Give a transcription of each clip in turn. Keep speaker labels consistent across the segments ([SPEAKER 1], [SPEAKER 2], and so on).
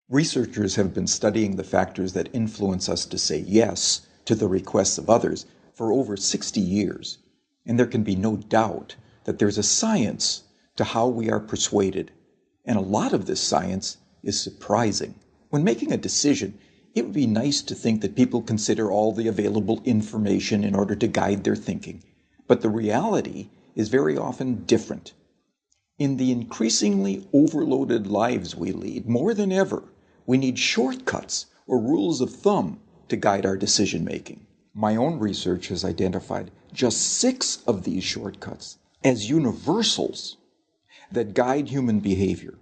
[SPEAKER 1] Researchers have been studying the factors that influence us to say yes to the requests of others for over 60 years, and there can be no doubt that there's a science to how we are persuaded, and a lot of this science is surprising. When making a decision, it would be nice to think that people consider all the available information in order to guide their thinking, but the reality is very often different. In the increasingly overloaded lives we lead, more than ever, we need shortcuts or rules of thumb to guide our decision-making. My own research has identified just 6 of these shortcuts as universals that guide human behavior.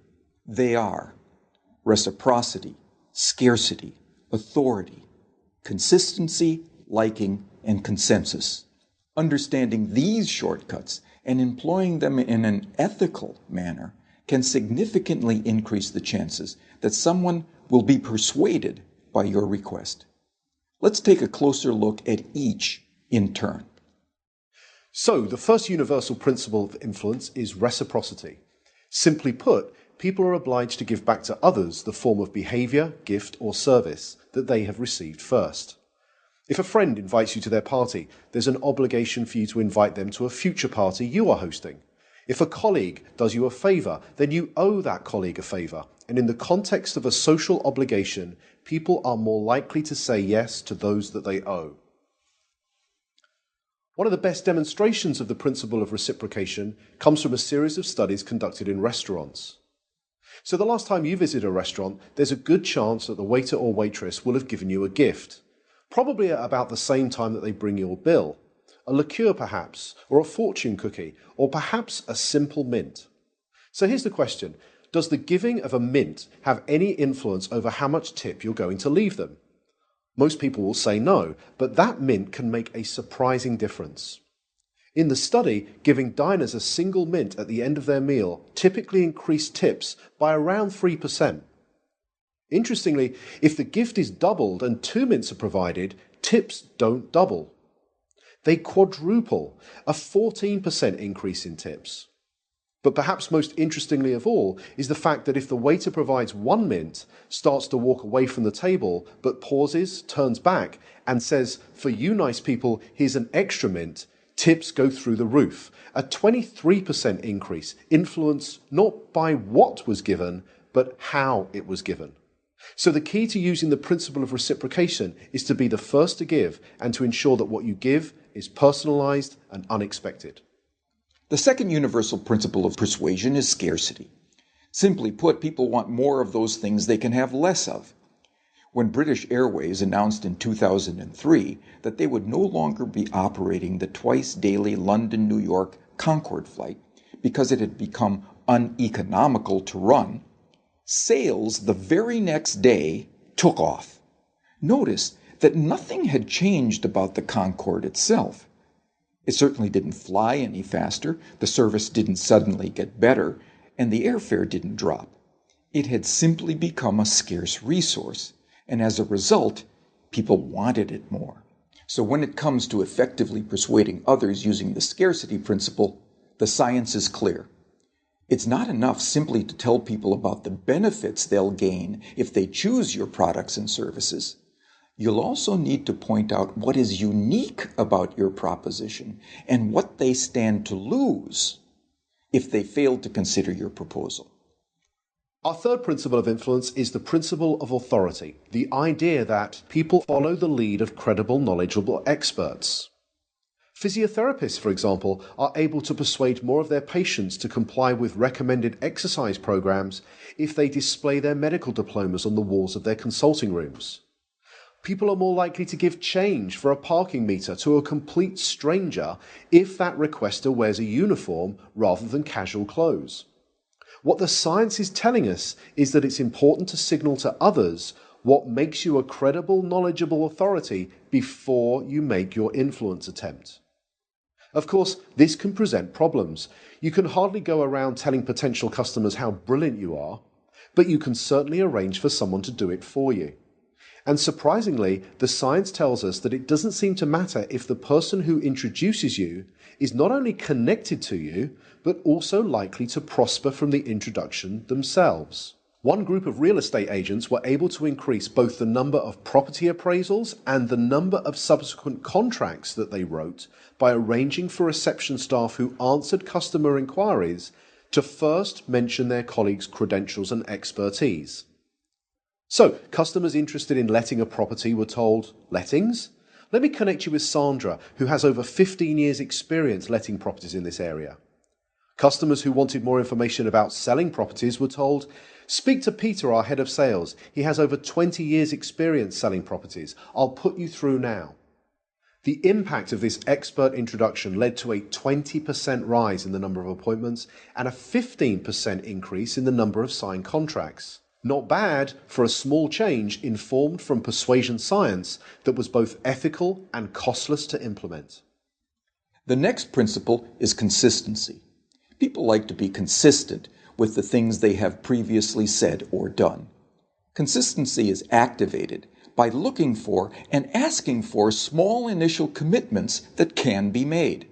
[SPEAKER 1] They are reciprocity, scarcity, authority, consistency, liking, and consensus. Understanding these shortcuts and employing them in an ethical manner can significantly increase the chances that someone will be persuaded by your request. Let's take a closer look at each in turn.
[SPEAKER 2] So, the first universal principle of influence is reciprocity. Simply put, people are obliged to give back to others the form of behavior, gift, or service that they have received first. If a friend invites you to their party, there's an obligation for you to invite them to a future party you are hosting. If a colleague does you a favour, then you owe that colleague a favour. And in the context of a social obligation, people are more likely to say yes to those that they owe. One of the best demonstrations of the principle of reciprocation comes from a series of studies conducted in restaurants. So the last time you visit a restaurant, there's a good chance that the waiter or waitress will have given you a gift. Probably at about the same time that they bring your bill. A liqueur perhaps, or a fortune cookie, or perhaps a simple mint. So here's the question. Does the giving of a mint have any influence over how much tip you're going to leave them? Most people will say no, but that mint can make a surprising difference. In the study, giving diners a single mint at the end of their meal typically increased tips by around 3%. Interestingly, if the gift is doubled and 2 mints are provided, tips don't double. They quadruple, a 14% increase in tips. But perhaps most interestingly of all is the fact that if the waiter provides 1 mint, starts to walk away from the table, but pauses, turns back, and says, "For you nice people, here's an extra mint," tips go through the roof. A 23% increase, influenced not by what was given, but how it was given. So the key to using the principle of reciprocation is to be the first to give and to ensure that what you give is personalized and unexpected.
[SPEAKER 1] The second universal principle of persuasion is scarcity. Simply put, people want more of those things they can have less of. When British Airways announced in 2003 that they would no longer be operating the twice-daily London-New York Concorde flight because it had become uneconomical to run, sales the very next day took off. Notice that nothing had changed about the Concorde itself. It certainly didn't fly any faster, the service didn't suddenly get better, and the airfare didn't drop. It had simply become a scarce resource, and as a result, people wanted it more. So when it comes to effectively persuading others using the scarcity principle, the science is clear. It's not enough simply to tell people about the benefits they'll gain if they choose your products and services. You'll also need to point out what is unique about your proposition and what they stand to lose if they fail to consider your proposal.
[SPEAKER 2] Our third principle of influence is the principle of authority, the idea that people follow the lead of credible, knowledgeable experts. Physiotherapists, for example, are able to persuade more of their patients to comply with recommended exercise programs if they display their medical diplomas on the walls of their consulting rooms. People are more likely to give change for a parking meter to a complete stranger if that requester wears a uniform rather than casual clothes. What the science is telling us is that it's important to signal to others what makes you a credible, knowledgeable authority before you make your influence attempt. Of course, this can present problems. You can hardly go around telling potential customers how brilliant you are, but you can certainly arrange for someone to do it for you. And surprisingly, the science tells us that it doesn't seem to matter if the person who introduces you is not only connected to you, but also likely to prosper from the introduction themselves. One group of real estate agents were able to increase both the number of property appraisals and the number of subsequent contracts that they wrote by arranging for reception staff who answered customer inquiries to first mention their colleagues' credentials and expertise. So, customers interested in letting a property were told, "Lettings? Let me connect you with Sandra, who has over 15 years' experience letting properties in this area." Customers who wanted more information about selling properties were told, "Speak to Peter, our head of sales. He has over 20 years' experience selling properties. I'll put you through now." The impact of this expert introduction led to a 20% rise in the number of appointments and a 15% increase in the number of signed contracts. Not bad for a small change informed from persuasion science that was both ethical and costless to implement.
[SPEAKER 1] The next principle is consistency. People like to be consistent with the things they have previously said or done. Consistency is activated by looking for and asking for small initial commitments that can be made.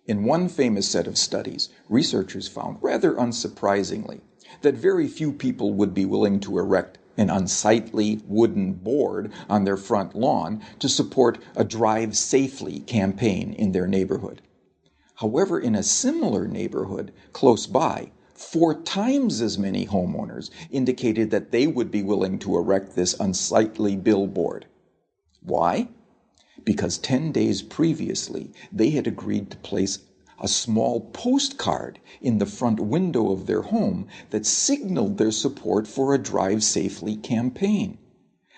[SPEAKER 1] In one famous set of studies, researchers found, rather unsurprisingly, that very few people would be willing to erect an unsightly wooden board on their front lawn to support a Drive Safely campaign in their neighborhood. However, in a similar neighborhood close by, 4 times as many homeowners indicated that they would be willing to erect this unsightly billboard. Why? Because 10 days previously, they had agreed to place a small postcard in the front window of their home that signaled their support for a Drive Safely campaign.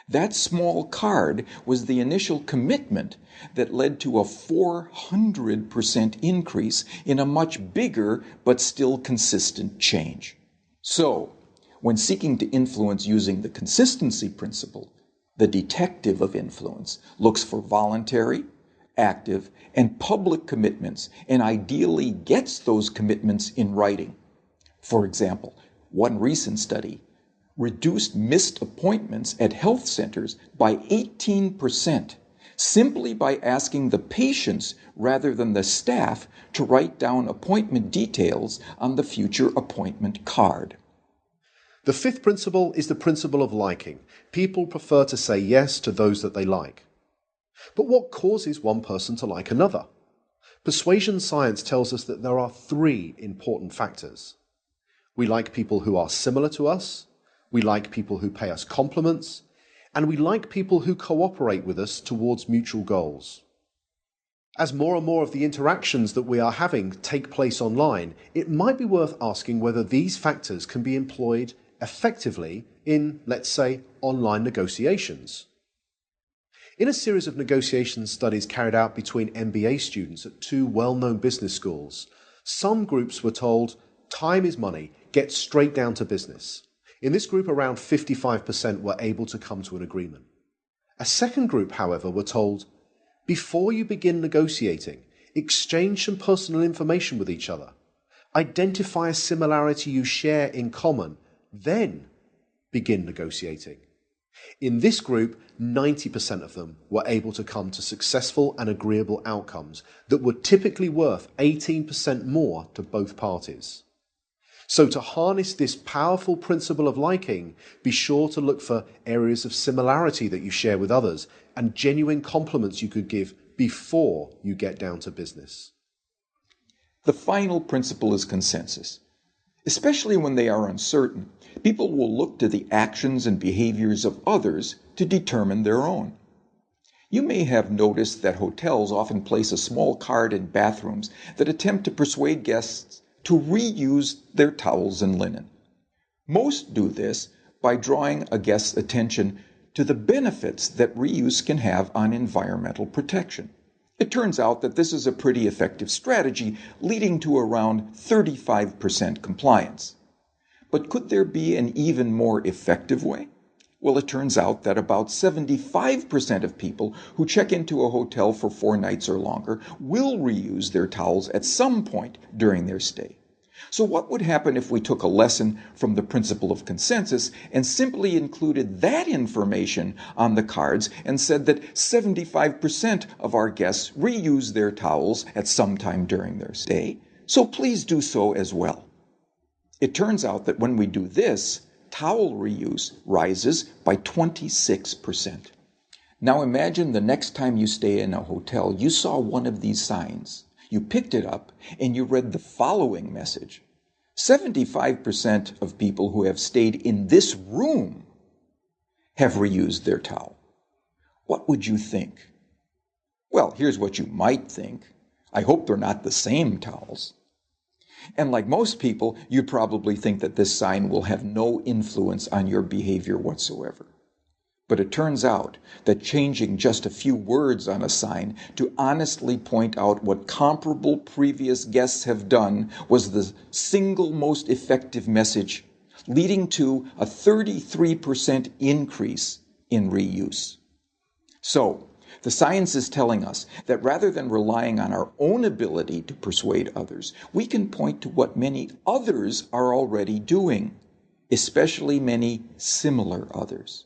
[SPEAKER 1] That small card was the initial commitment that led to a 400% increase in a much bigger but still consistent change. So, when seeking to influence using the consistency principle, the detective of influence looks for voluntary, active, and public commitments, and ideally gets those commitments in writing. For example, one recent study reduced missed appointments at health centers by 18%, simply by asking the patients rather than the staff to write down appointment details on the future appointment card.
[SPEAKER 2] The fifth principle is the principle of liking. People prefer to say yes to those that they like. But what causes one person to like another? Persuasion science tells us that there are 3 important factors. We like people who are similar to us, we like people who pay us compliments, and we like people who cooperate with us towards mutual goals. As more and more of the interactions that we are having take place online, it might be worth asking whether these factors can be employed effectively in, let's say, online negotiations. In a series of negotiation studies carried out between MBA students at 2 well-known business schools, some groups were told, "Time is money, get straight down to business." In this group, around 55% were able to come to an agreement. A second group, however, were told, "Before you begin negotiating, exchange some personal information with each other. Identify a similarity you share in common, then begin negotiating." In this group, 90% of them were able to come to successful and agreeable outcomes that were typically worth 18% more to both parties. So to harness this powerful principle of liking, be sure to look for areas of similarity that you share with others and genuine compliments you could give before you get down to business.
[SPEAKER 1] The final principle is consensus. Especially when they are uncertain, people will look to the actions and behaviors of others to determine their own. You may have noticed that hotels often place a small card in bathrooms that attempt to persuade guests to reuse their towels and linen. Most do this by drawing a guest's attention to the benefits that reuse can have on environmental protection. It turns out that this is a pretty effective strategy, leading to around 35% compliance. But could there be an even more effective way? Well, it turns out that about 75% of people who check into a hotel for 4 nights or longer will reuse their towels at some point during their stay. So what would happen if we took a lesson from the principle of consensus and simply included that information on the cards and said that 75% of our guests reuse their towels at some time during their stay, so please do so as well. It turns out that when we do this, towel reuse rises by 26%. Now imagine the next time you stay in a hotel, you saw one of these signs. You picked it up and you read the following message. 75% of people who have stayed in this room have reused their towel. What would you think? Well, here's what you might think. I hope they're not the same towels. And like most people, you'd probably think that this sign will have no influence on your behavior whatsoever. But it turns out that changing just a few words on a sign to honestly point out what comparable previous guests have done was the single most effective message, leading to a 33% increase in reuse. So, the science is telling us that rather than relying on our own ability to persuade others, we can point to what many others are already doing, especially many similar others.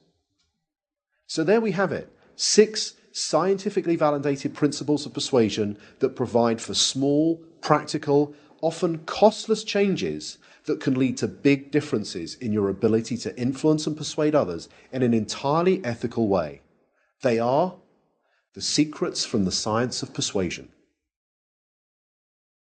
[SPEAKER 2] So there we have it, 6 scientifically validated principles of persuasion that provide for small, practical, often costless changes that can lead to big differences in your ability to influence and persuade others in an entirely ethical way. They are the secrets from the science of persuasion.